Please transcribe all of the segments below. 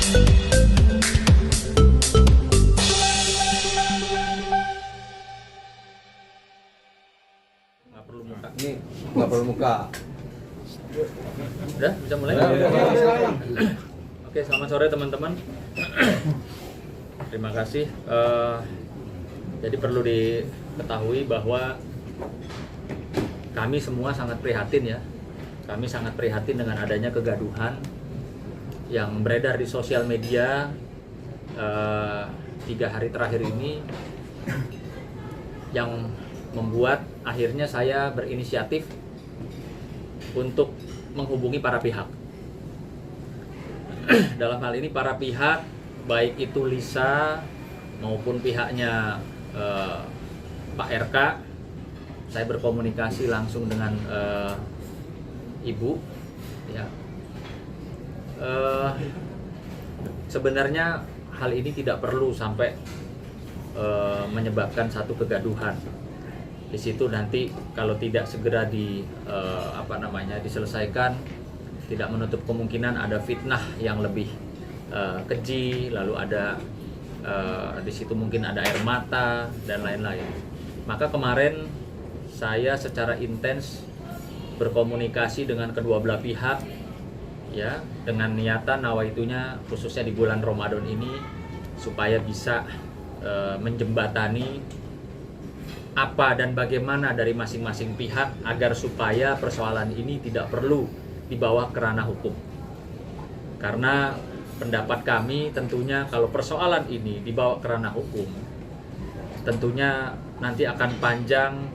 Ini nggak perlu muka. Udah, bisa mulai? Oke, selamat sore teman-teman. Terima kasih. Jadi perlu diketahui bahwa kami semua sangat prihatin ya. Kami sangat prihatin dengan adanya kegaduhan yang beredar di sosial media 3 hari terakhir ini, yang membuat akhirnya saya berinisiatif untuk menghubungi para pihak. Dalam hal ini para pihak, baik itu Lisa maupun pihaknya Pak RK, saya berkomunikasi langsung dengan Ibu. Ya. Sebenarnya hal ini tidak perlu sampai menyebabkan satu kegaduhan. Di situ nanti kalau tidak segera diselesaikan, tidak menutup kemungkinan ada fitnah yang lebih keji, lalu ada di situ mungkin ada air mata dan lain-lain. Maka kemarin saya secara intens berkomunikasi dengan kedua belah pihak, ya, dengan niatan nawaitunya khususnya di bulan Ramadan ini supaya bisa menjembatani apa dan bagaimana dari masing-masing pihak agar supaya persoalan ini tidak perlu dibawa ke ranah hukum. Karena pendapat kami tentunya kalau persoalan ini dibawa ke ranah hukum, tentunya nanti akan panjang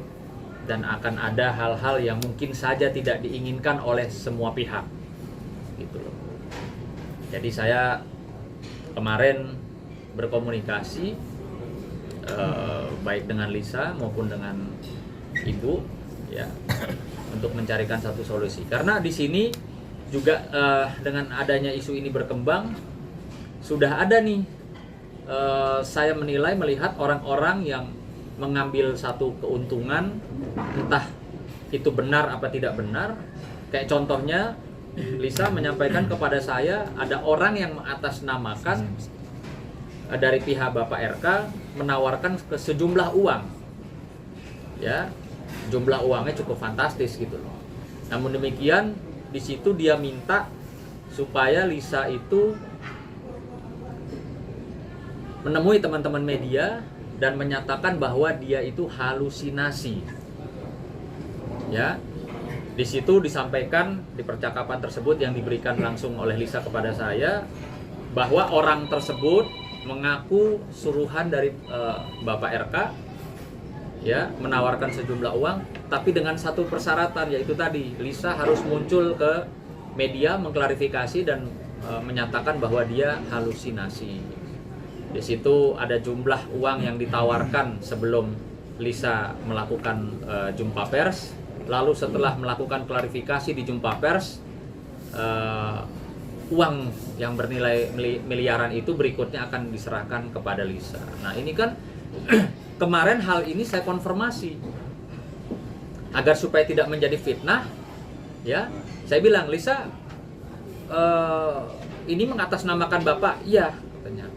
dan akan ada hal-hal yang mungkin saja tidak diinginkan oleh semua pihak. Gitu loh. Jadi saya kemarin berkomunikasi baik dengan Lisa maupun dengan Ibu, ya, untuk mencarikan satu solusi. Karena di sini juga dengan adanya isu ini berkembang, sudah ada nih saya menilai melihat orang-orang yang mengambil satu keuntungan, entah itu benar apa tidak benar. Kayak contohnya Lisa menyampaikan kepada saya ada orang yang mengatasnamakan dari pihak Bapak RK menawarkan ke sejumlah uang, ya, jumlah uangnya cukup fantastis gitu loh. Namun demikian di situ dia minta supaya Lisa itu menemui teman-teman media dan menyatakan bahwa dia itu halusinasi, ya. Di situ disampaikan di percakapan tersebut yang diberikan langsung oleh Lisa kepada saya bahwa orang tersebut mengaku suruhan dari Bapak RK, ya, menawarkan sejumlah uang, tapi dengan satu persyaratan, yaitu tadi Lisa harus muncul ke media mengklarifikasi dan menyatakan bahwa dia halusinasi. Di situ ada jumlah uang yang ditawarkan sebelum Lisa melakukan jumpa pers, lalu setelah melakukan klarifikasi di jumpa pers, uang yang bernilai miliaran itu berikutnya akan diserahkan kepada Lisa. Nah ini kan kemarin hal ini saya konfirmasi agar supaya tidak menjadi fitnah, ya. Saya bilang, Lisa, ini mengatasnamakan Bapak, iya, katanya.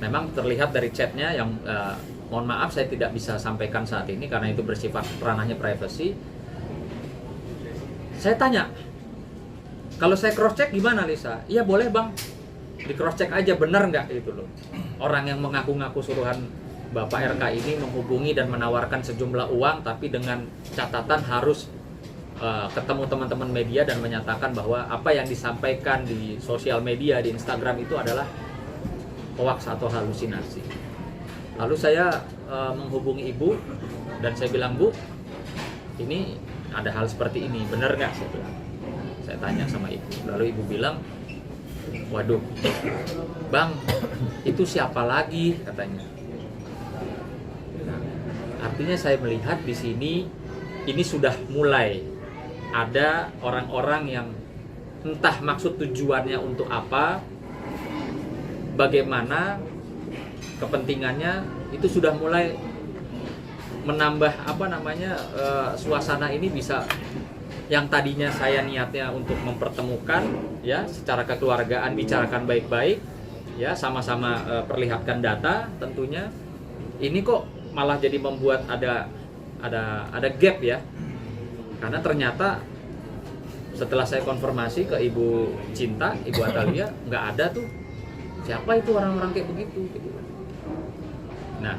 Memang terlihat dari chatnya yang mohon maaf saya tidak bisa sampaikan saat ini karena itu bersifat ranahnya privasi. Saya tanya, kalau saya cross check gimana Lisa? Iya boleh bang, di cross check aja bener nggak itu loh. Orang yang mengaku-ngaku suruhan Bapak RK ini menghubungi dan menawarkan sejumlah uang, tapi dengan catatan harus ketemu teman-teman media dan menyatakan bahwa apa yang disampaikan di sosial media, di Instagram itu adalah hoax atau halusinasi. Lalu saya menghubungi Ibu dan saya bilang, Bu, ini ada hal seperti ini, bener nggak? Saya bilang. Saya tanya sama Ibu, lalu Ibu bilang, waduh, Bang, itu siapa lagi, katanya. Artinya saya melihat di sini, ini sudah mulai ada orang-orang yang entah maksud tujuannya untuk apa, bagaimana kepentingannya, itu sudah mulai menambah suasana ini bisa yang tadinya saya niatnya untuk mempertemukan ya secara kekeluargaan, bicarakan baik-baik ya, sama-sama perlihatkan data tentunya, ini kok malah jadi membuat ada gap ya. Karena ternyata setelah saya konfirmasi ke Ibu Cinta, Ibu Atalia, nggak ada tuh. Siapa itu orang-orang kayak begitu gitu. Nah,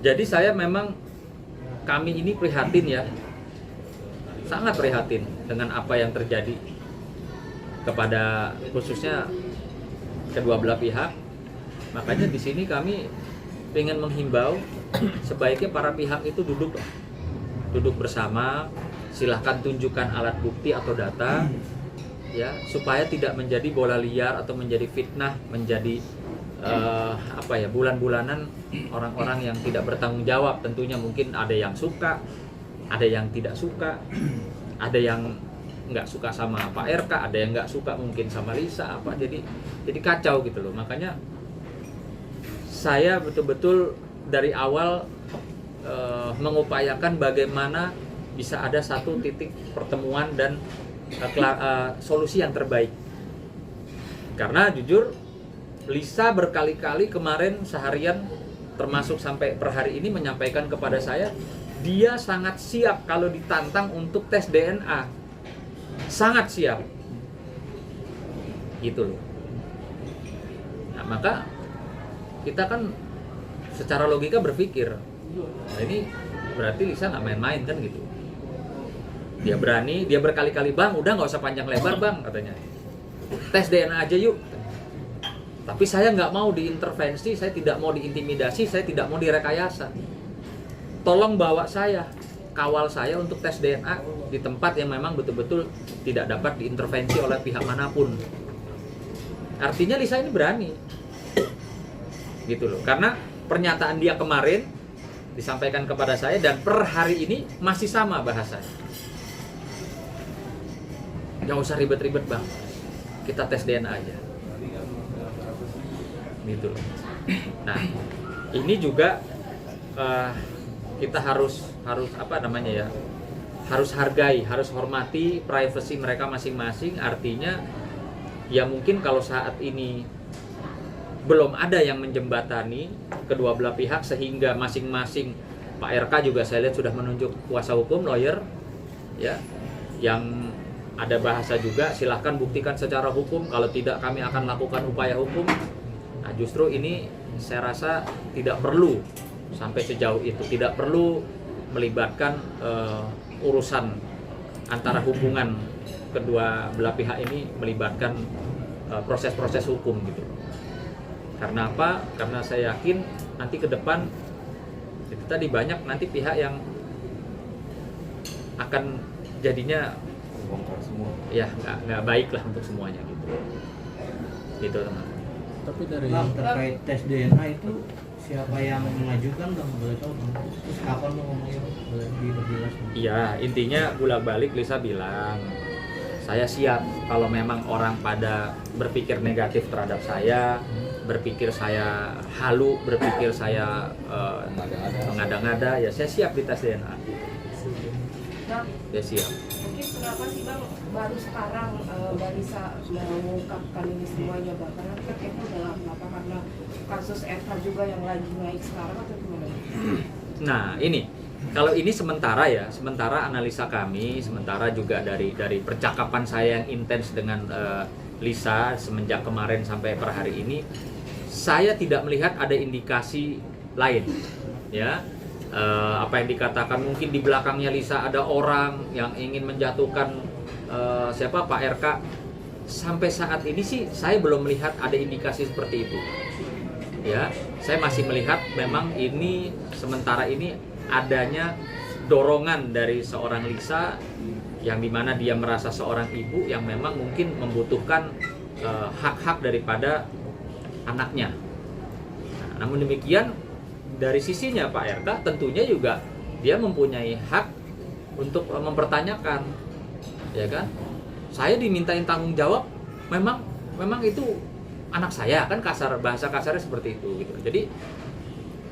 jadi saya memang, kami ini prihatin ya, sangat prihatin dengan apa yang terjadi kepada khususnya kedua belah pihak. Makanya di sini kami ingin menghimbau sebaiknya para pihak itu duduk bersama, silahkan tunjukkan alat bukti atau data ya, supaya tidak menjadi bola liar atau menjadi fitnah, menjadi bulan-bulanan orang-orang yang tidak bertanggung jawab. Tentunya mungkin ada yang suka, ada yang tidak suka, ada yang nggak suka sama Pak RK, ada yang nggak suka mungkin sama Lisa, jadi kacau gitu loh. Makanya saya betul-betul dari awal mengupayakan bagaimana bisa ada satu titik pertemuan dan solusi yang terbaik. Karena jujur Lisa berkali-kali kemarin seharian termasuk sampai per hari ini menyampaikan kepada saya, dia sangat siap kalau ditantang untuk tes DNA. Sangat siap. Gitu loh. Nah, maka kita kan secara logika berpikir, nah ini berarti Lisa nggak main-main kan gitu. Dia berani, dia berkali-kali, bang udah nggak usah panjang lebar bang katanya, tes DNA aja yuk. Tapi saya nggak mau diintervensi, saya tidak mau diintimidasi, saya tidak mau direkayasa. Tolong bawa saya, kawal saya untuk tes DNA di tempat yang memang betul-betul tidak dapat diintervensi oleh pihak manapun. Artinya Lisa ini berani, gitu loh. Karena pernyataan dia kemarin disampaikan kepada saya dan per hari ini masih sama bahasanya. Nggak usah ribet-ribet bang, kita tes DNA aja. Gitu loh. Nah, ini juga kita harus harus hargai, harus hormati privasi mereka masing-masing. Artinya ya mungkin kalau saat ini belum ada yang menjembatani kedua belah pihak sehingga masing-masing, Pak RK juga saya lihat sudah menunjuk kuasa hukum, lawyer ya, yang ada bahasa juga, silahkan buktikan secara hukum, kalau tidak kami akan lakukan upaya hukum. Nah, justru ini saya rasa tidak perlu sampai sejauh itu, tidak perlu melibatkan urusan antara hubungan kedua belah pihak ini, melibatkan proses-proses hukum gitu. Karena apa? Karena saya yakin nanti ke depan itu tadi banyak nanti pihak yang akan jadinya bongkar semua. Ya nggak baik lah untuk semuanya gitu teman. Tapi dari terkait tes DNA itu siapa yang mengajukan bang, boleh tahu bang? Terus kapan lo ngomongnya boleh diperjelas? Iya, intinya bolak-balik Lisa bilang saya siap kalau memang orang pada berpikir negatif terhadap saya, berpikir saya halu, berpikir saya mengada-ngada, ya saya siap di tes DNA. Ya siap. Mungkin kenapa sih bang baru sekarang Mbak Lisa mengungkapkan ini semuanya bang? Karena kan itu udah lama, apa karena kasus FH juga yang lagi naik sekarang atau gimana? Nah ini, kalau ini sementara ya, sementara analisa kami, sementara juga dari percakapan saya yang intens dengan Lisa semenjak kemarin sampai per hari ini, saya tidak melihat ada indikasi lain, ya. Apa yang dikatakan mungkin di belakangnya Lisa ada orang yang ingin menjatuhkan siapa Pak RK, sampai saat ini sih saya belum melihat ada indikasi seperti itu ya. Saya masih melihat memang ini sementara ini adanya dorongan dari seorang Lisa yang dimana dia merasa seorang ibu yang memang mungkin membutuhkan hak-hak daripada anaknya. Nah, namun demikian dari sisinya Pak RK tentunya juga dia mempunyai hak untuk mempertanyakan, ya kan? Saya dimintain tanggung jawab, memang itu anak saya, kan bahasa kasarnya seperti itu gitu. Jadi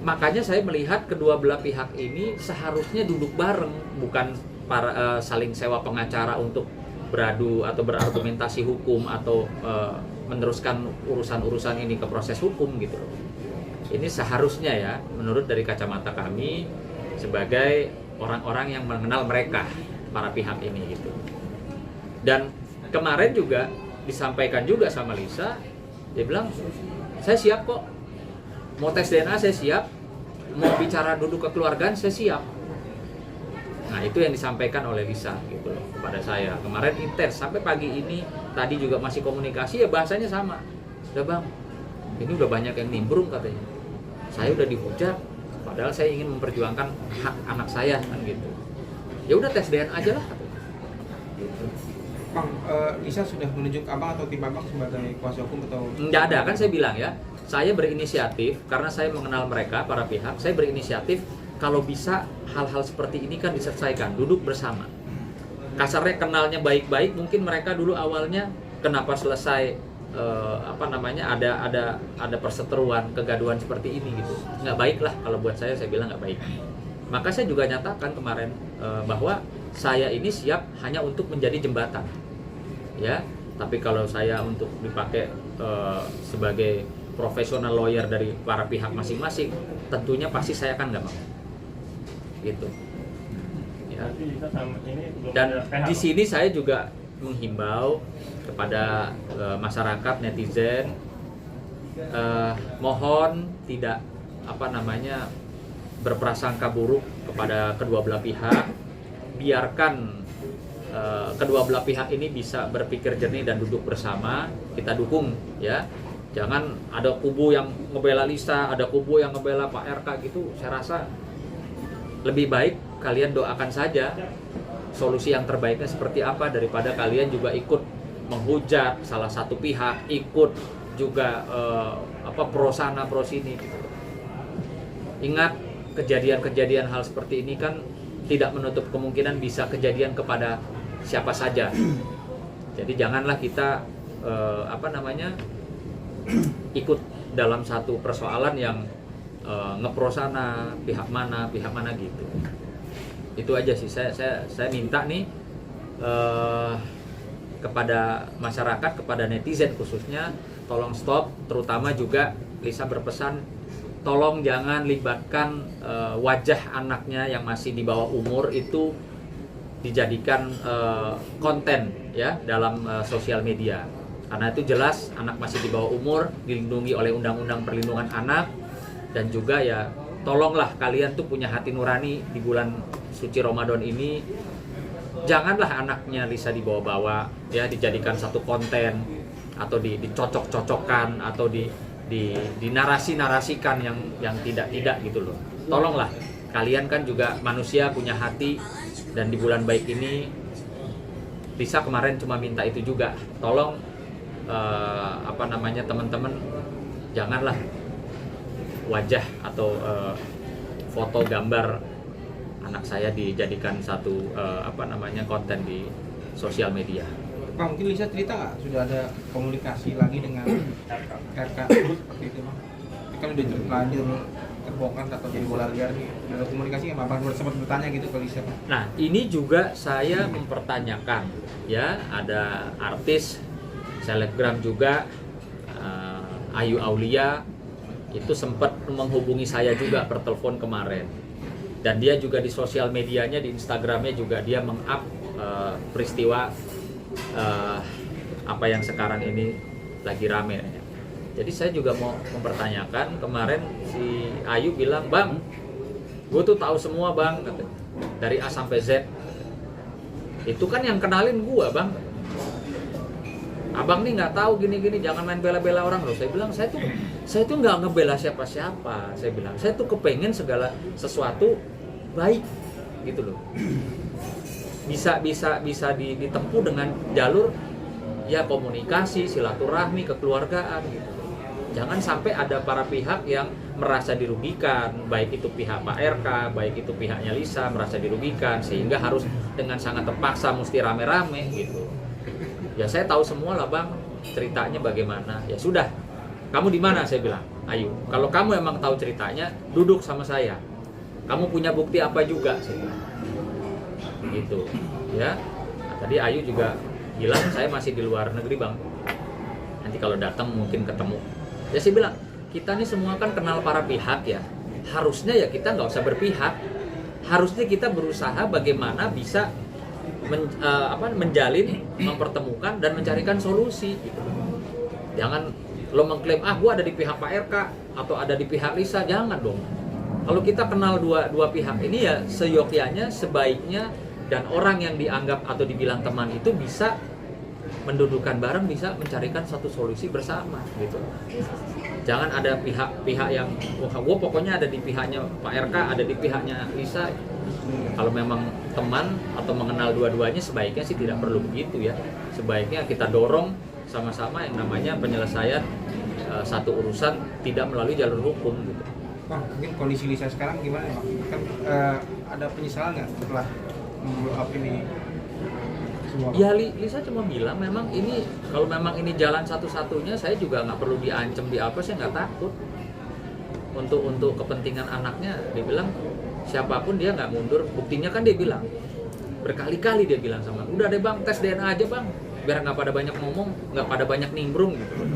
makanya saya melihat kedua belah pihak ini seharusnya duduk bareng, bukan saling sewa pengacara untuk beradu atau berargumentasi hukum atau meneruskan urusan-urusan ini ke proses hukum gitu loh. Ini seharusnya ya, menurut dari kacamata kami sebagai orang-orang yang mengenal mereka, para pihak ini gitu. Dan kemarin juga disampaikan juga sama Lisa, dia bilang, saya siap kok, mau tes DNA saya siap, mau bicara duduk kekeluargaan saya siap. Nah itu yang disampaikan oleh Lisa gitu loh kepada saya. Kemarin intens sampai pagi ini, tadi juga masih komunikasi ya, bahasanya sama. Udah bang, ini udah banyak yang nimbrung katanya. Saya udah dihujat, padahal saya ingin memperjuangkan hak anak saya kan gitu. Ya udah tes DNA aja lah. Gitu. Bang, Lisa sudah menunjuk abang atau tim abang sebagai kuasa hukum atau? Nggak ada, kan saya bilang ya, saya berinisiatif karena saya mengenal mereka, para pihak, saya berinisiatif kalau bisa hal-hal seperti ini kan diselesaikan, duduk bersama. Kasarnya kenalnya baik-baik, mungkin mereka dulu awalnya kenapa selesai ada perseteruan, kegaduhan seperti ini gitu. Nggak baik lah kalau buat saya bilang nggak baik. Maka saya juga nyatakan kemarin bahwa saya ini siap hanya untuk menjadi jembatan. Ya, tapi kalau saya untuk dipakai sebagai profesional lawyer dari para pihak masing-masing, tentunya pasti saya kan nggak mau. Gitu. Ya. Dan di sini saya juga menghimbau kepada masyarakat, netizen, mohon tidak berprasangka buruk kepada kedua belah pihak. Biarkan kedua belah pihak ini bisa berpikir jernih dan duduk bersama, kita dukung ya. Jangan ada kubu yang ngebela Lisa, ada kubu yang ngebela Pak RK gitu. Saya rasa lebih baik kalian doakan saja solusi yang terbaiknya seperti apa, daripada kalian juga ikut menghujat salah satu pihak, ikut juga pro sana pro sini gitu. Ingat, kejadian-kejadian hal seperti ini kan tidak menutup kemungkinan bisa kejadian kepada siapa saja. Jadi janganlah kita ikut dalam satu persoalan yang ngepro sana, pihak mana gitu. Itu aja sih, saya minta nih kepada masyarakat, kepada netizen khususnya, tolong stop, terutama juga Lisa berpesan, tolong jangan libatkan wajah anaknya yang masih di bawah umur itu dijadikan konten ya dalam sosial media. Karena itu jelas anak masih di bawah umur, dilindungi oleh Undang-Undang Perlindungan Anak, dan juga ya tolonglah kalian tuh punya hati nurani di bulan suci Ramadan ini. Janganlah anaknya Lisa dibawa-bawa ya, dijadikan satu konten atau dicocok-cocokkan atau dinarasi-narasikan yang tidak gitu loh. Tolonglah, kalian kan juga manusia, punya hati, dan di bulan baik ini Lisa kemarin cuma minta itu juga. Tolong teman-teman, janganlah wajah atau foto gambar anak saya dijadikan satu konten di sosial media. Bang, mungkin Lisa cerita nggak sudah ada komunikasi lagi dengan RK seperti itu, Bang? Ini kan udah terlanjur terbongkar atau jadi bola liar nih. Ada komunikasi nggak, Bang? Sempat bertanya gitu ke Lisa, Bang. Nah, ini juga saya mempertanyakan ya, ada artis selebgram juga, Ayu Aulia itu sempat menghubungi saya juga per telepon kemarin, dan dia juga di sosial medianya, di Instagramnya juga dia meng-up peristiwa apa yang sekarang ini lagi rame. Jadi saya juga mau mempertanyakan, kemarin si Ayu bilang, "Bang, gue tuh tahu semua bang, dari A sampai Z. Itu kan yang kenalin gue bang. Abang nih nggak tahu gini-gini, jangan main bela-bela orang loh." Saya bilang, saya tuh nggak ngebela siapa-siapa. Saya bilang, saya tuh kepengen segala sesuatu baik gitu loh. Bisa ditempuh dengan jalur ya komunikasi, silaturahmi, kekeluargaan gitu. Jangan sampai ada para pihak yang merasa dirugikan, baik itu pihak Pak RK, baik itu pihaknya Lisa merasa dirugikan, sehingga harus dengan sangat terpaksa mesti rame-rame gitu. Ya saya tahu semua lah bang, ceritanya bagaimana. Ya sudah, kamu di mana? Saya bilang, Ayu, kalau kamu emang tahu ceritanya, duduk sama saya. Kamu punya bukti apa juga? Saya bilang. gitu ya. Nah, tadi Ayu juga bilang saya masih di luar negeri bang, nanti kalau datang mungkin ketemu. Ya saya bilang kita nih semua kan kenal para pihak ya, harusnya ya kita nggak usah berpihak, harusnya kita berusaha bagaimana bisa menjalin, mempertemukan dan mencarikan solusi gitu. Jangan lo mengklaim gua ada di pihak Pak RK atau ada di pihak Lisa, jangan dong. Kalau kita kenal dua pihak ini ya seyogyanya, sebaiknya, dan orang yang dianggap atau dibilang teman itu bisa mendudukkan bareng, bisa mencarikan satu solusi bersama gitu. Jangan ada pihak yang gue pokoknya ada di pihaknya Pak RK, ada di pihaknya Lisa. Kalau memang teman atau mengenal dua-duanya sebaiknya sih tidak perlu begitu ya. Sebaiknya kita dorong sama-sama yang namanya penyelesaian satu urusan tidak melalui jalur hukum gitu. Bang, mungkin kondisi Lisa sekarang gimana Bang? Kan ada penyesalan nggak setelah blow up ini semua? Ya Lisa cuma bilang memang ini kalau memang ini jalan satu-satunya, saya juga nggak perlu diancam di apa, saya nggak takut. Untuk kepentingan anaknya, dia bilang siapapun dia nggak mundur. Buktinya kan dia bilang berkali-kali dia bilang sama, udah deh bang tes DNA aja bang, biar nggak pada banyak ngomong, nggak pada banyak nimbrung gitu.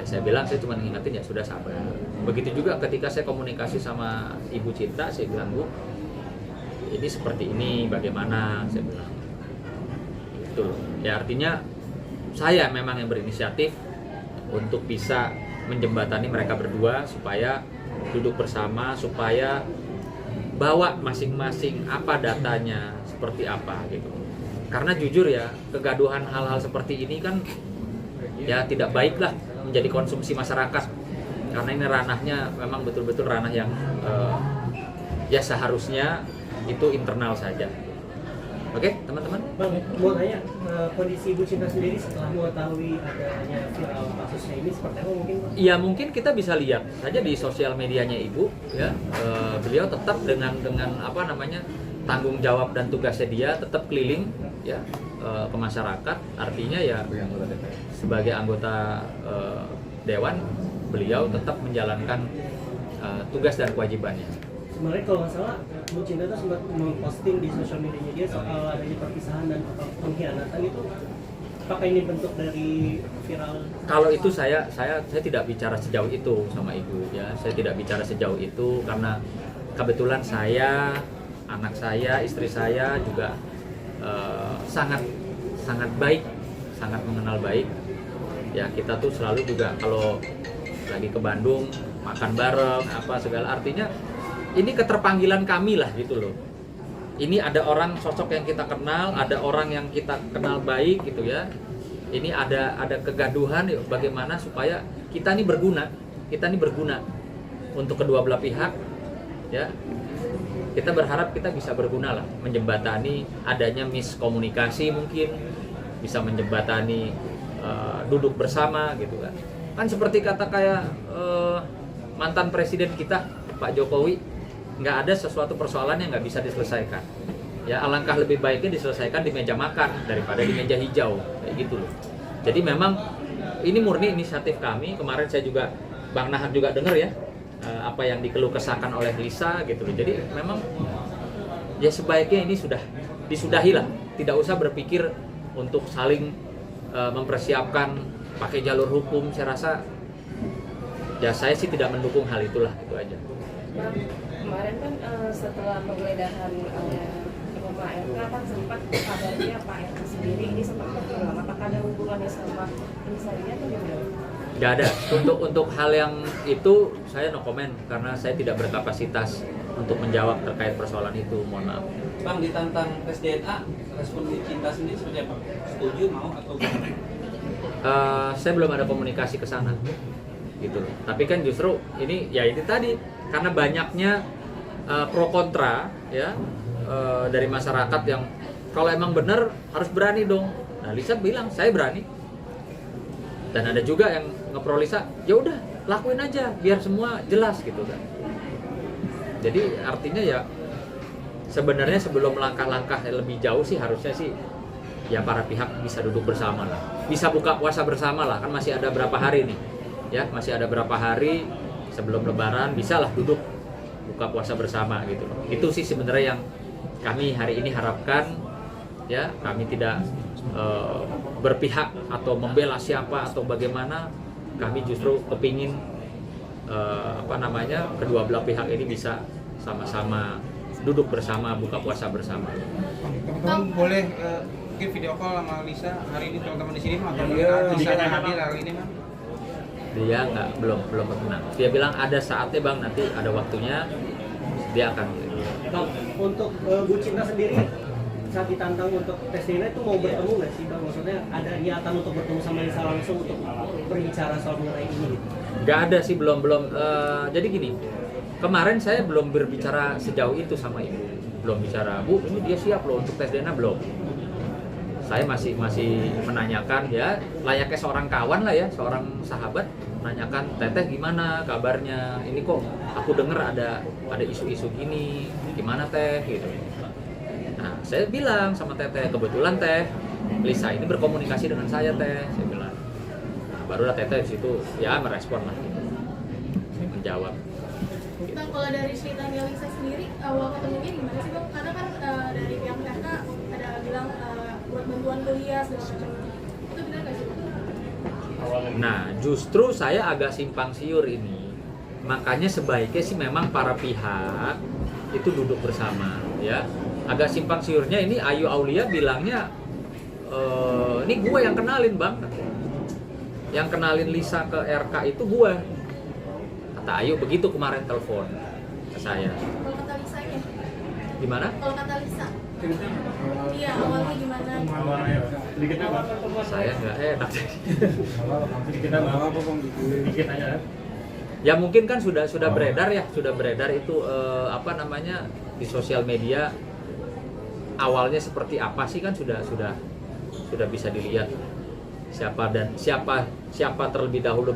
Saya bilang saya cuma ngingetin ya sudah sabar. Begitu juga ketika saya komunikasi sama Ibu Cinta, saya bilang Bu, ini seperti ini bagaimana, saya bilang gitu loh. Ya artinya saya memang yang berinisiatif untuk bisa menjembatani mereka berdua supaya duduk bersama, supaya bawa masing-masing apa datanya seperti apa gitu. Karena jujur ya, kegaduhan hal-hal seperti ini kan ya tidak baik lah menjadi konsumsi masyarakat, karena ini ranahnya memang betul-betul ranah yang ya seharusnya itu internal saja. Oke, teman-teman. Bang, mau tanya kondisi Ibu Cinta sendiri setelah mengetahui adanya viral kasusnya ini seperti apa mungkin? Ya mungkin kita bisa lihat saja di sosial medianya Ibu, ya beliau tetap dengan apa namanya tanggung jawab dan tugasnya dia tetap keliling ya ke masyarakat. Artinya ya sebagai anggota dewan beliau tetap menjalankan tugas dan kewajibannya. Sebenarnya kalau nggak salah Bu Cinta tuh sempat memposting di sosial medianya dia soal adanya perpisahan dan pengkhianatan itu. Apakah ini bentuk dari viral? Kalau itu saya tidak bicara sejauh itu sama Ibu ya. Saya tidak bicara sejauh itu karena kebetulan saya, anak saya, istri saya juga sangat baik, sangat mengenal baik. Ya kita tuh selalu juga kalau lagi ke Bandung makan bareng apa segala, artinya ini keterpanggilan kami lah gitu loh. Ini ada orang sosok yang kita kenal, ada orang yang kita kenal baik gitu ya. Ini ada kegaduhan, bagaimana supaya kita ini berguna untuk kedua belah pihak ya. Kita berharap kita bisa berguna lah, menjembatani adanya miskomunikasi, mungkin bisa menjembatani duduk bersama gitu kan. Kan seperti kata kayak mantan presiden kita Pak Jokowi, nggak ada sesuatu persoalan yang nggak bisa diselesaikan. Ya alangkah lebih baiknya diselesaikan di meja makan daripada di meja hijau kayak gitu loh. Jadi memang ini murni inisiatif kami. Kemarin saya juga Bang Nahar juga dengar ya apa yang dikeluh kesahkan oleh Lisa gitu loh. Jadi memang ya sebaiknya ini sudah disudahi lah. Tidak usah berpikir untuk saling mempersiapkan pakai jalur hukum. Saya rasa ya saya sih tidak mendukung hal itulah, itu aja. Bang, kemarin kan setelah penggeledahan rumah RK kan sempat kabarnya Pak RK sendiri ini sempat terpulang. Apakah ada hubungannya sama Lisa ini atau gimana? Nggak ada. Untuk hal yang itu saya no comment karena saya tidak berkapasitas untuk menjawab terkait persoalan itu. Mohon maaf. Bang, ditantang tes DNA, respon Bu Cinta sendiri seperti apa? Setuju, mau atau gimana? Saya belum ada komunikasi ke sana gitu loh. Tapi kan justru ini ya ini tadi karena banyaknya pro kontra ya dari masyarakat yang kalau emang benar harus berani dong. Nah Lisa bilang saya berani. Dan ada juga yang ngepro Lisa, ya udah lakuin aja biar semua jelas gitu kan. Jadi artinya ya sebenarnya sebelum langkah-langkah lebih jauh sih harusnya sih ya para pihak bisa duduk bersama lah. Bisa buka puasa bersama lah, kan masih ada berapa hari nih. Ya, masih ada berapa hari sebelum lebaran bisalah duduk buka puasa bersama gitu loh. Itu sih sebenarnya yang kami hari ini harapkan ya, kami tidak berpihak atau membela siapa atau bagaimana. Kami justru kepingin kedua belah pihak ini bisa sama-sama duduk bersama, buka puasa bersama. Teman-teman boleh mungkin video call sama Lisa hari ini, teman-teman di sini Bang, atau Lisa hadir hari ini Bang? Dia belum berkenan. Dia bilang ada saatnya Bang, nanti ada waktunya dia akan. Bang, untuk Bu Cinta sendiri saat ditantang untuk tes DNA itu mau bertemu nggak sih Bang? Maksudnya ada niatan untuk bertemu sama Lisa langsung untuk berbicara soal mengenai ini? Nggak ada sih, belum. Jadi gini, kemarin saya belum berbicara sejauh itu sama ibu, belum bicara, Bu ini dia siap loh untuk tes DNA, belum. Saya masih menanyakan ya, layaknya seorang kawan lah ya, seorang sahabat, menanyakan Teteh gimana kabarnya, ini kok aku dengar ada isu-isu gini, gimana Teh gitu. Nah saya bilang sama Teteh, kebetulan Teh Lisa ini berkomunikasi dengan saya Teh, saya bilang. Nah, barulah Teteh di situ ya merespon lah, menjawab. Bang, kalau dari ceritanya Lisa sendiri, awal ketemunya gimana sih Bang? Karena kan dari pihak mereka ada bilang buat bantuan kuliah segala macam. Itu benar nggak sih Bang? Nah justru saya agak simpang siur ini. Makanya sebaiknya sih memang para pihak itu duduk bersama ya. Agak simpang siurnya ini Ayu Aulia bilangnya ini gue yang kenalin Bang. Yang kenalin Lisa ke RK itu gue. Kata Ayu begitu kemarin telepon ke saya. Kalau kata Lisa ya? Gimana? Kalau kata Lisa? Iya, awalnya gimana? Saya nggak enak. Dikit aja. Ya mungkin kan sudah beredar ya, sudah beredar itu di sosial media. Awalnya seperti apa sih kan sudah bisa dilihat siapa terlebih dahulu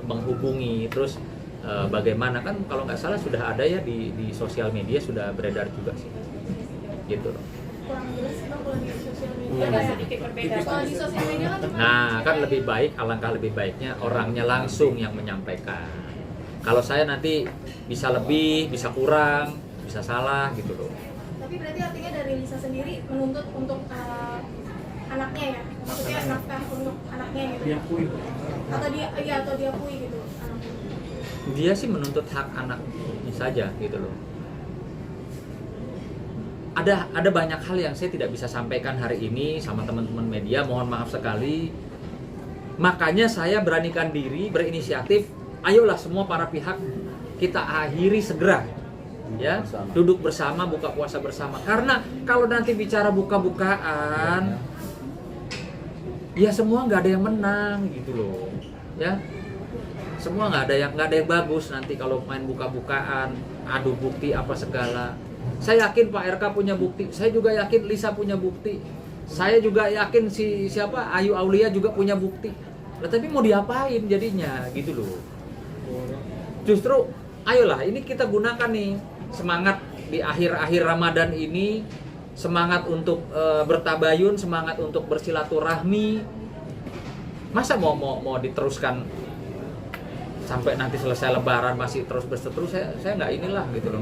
menghubungi terus bagaimana kan kalau nggak salah sudah ada ya di sosial media sudah beredar juga sih gitu loh. Kurang jelas sih Bang kalau di sosial media. Agak sedikit berbeda. Kalau di sosial media kan Nah kan lebih baik, alangkah lebih baiknya orangnya langsung yang menyampaikan. Kalau saya nanti bisa lebih, bisa kurang, bisa salah gitu loh. Tapi berarti artinya dari Lisa sendiri menuntut untuk anaknya ya? Maksudnya nafkah untuk anaknya gitu? Diakui. Atau diakui gitu anaknya? Dia sih menuntut hak anaknya saja gitu loh. Ada banyak hal yang saya tidak bisa sampaikan hari ini sama teman-teman media, mohon maaf sekali. Makanya saya beranikan diri, berinisiatif, ayolah semua para pihak kita akhiri segera. Ya, duduk bersama, buka puasa bersama. Karena kalau nanti bicara buka-bukaan, ya semua nggak ada yang menang gitu loh. Ya, semua nggak ada yang bagus nanti kalau main buka-bukaan, adu bukti apa segala. Saya yakin Pak RK punya bukti, saya juga yakin Lisa punya bukti, saya juga yakin siapa Ayu Aulia juga punya bukti. Nah, tapi mau diapain jadinya gitu loh. Justru ayolah ini kita gunakan nih semangat di akhir-akhir Ramadan ini, semangat untuk bertabayun, semangat untuk bersilaturahmi. Masa mau diteruskan sampai nanti selesai Lebaran masih terus berseteru? Saya nggak inilah gitu loh,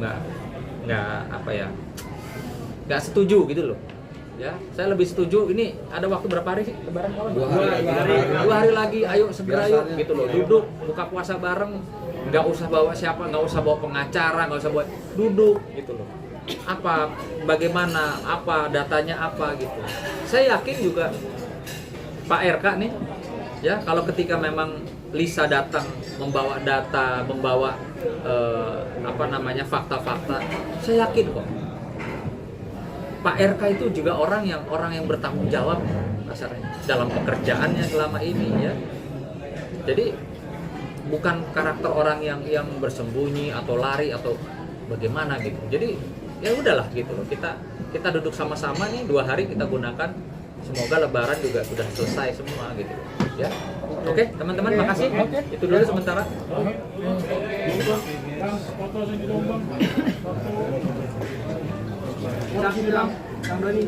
nggak setuju gitu loh. Ya, saya lebih setuju ini ada waktu berapa hari sih Lebaran kawan? 2 hari lagi, ayo segera yuk gitu loh, duduk buka puasa bareng, nggak usah bawa siapa, nggak usah bawa pengacara, nggak usah bawa, duduk gitu loh. Apa, bagaimana, apa datanya apa gitu. Saya yakin juga Pak RK nih, ya kalau ketika memang Lisa datang membawa data, membawa fakta-fakta, saya yakin kok Pak RK itu juga orang yang bertanggung jawab kasarnya dalam pekerjaannya selama ini ya. Jadi bukan karakter orang yang bersembunyi atau lari atau bagaimana gitu. Jadi ya udahlah gitu loh. Kita duduk sama-sama nih 2 hari kita gunakan. Semoga Lebaran juga sudah selesai semua gitu loh. Ya. Oke, teman-teman makasih. Itu dulu sementara. Yang Doni.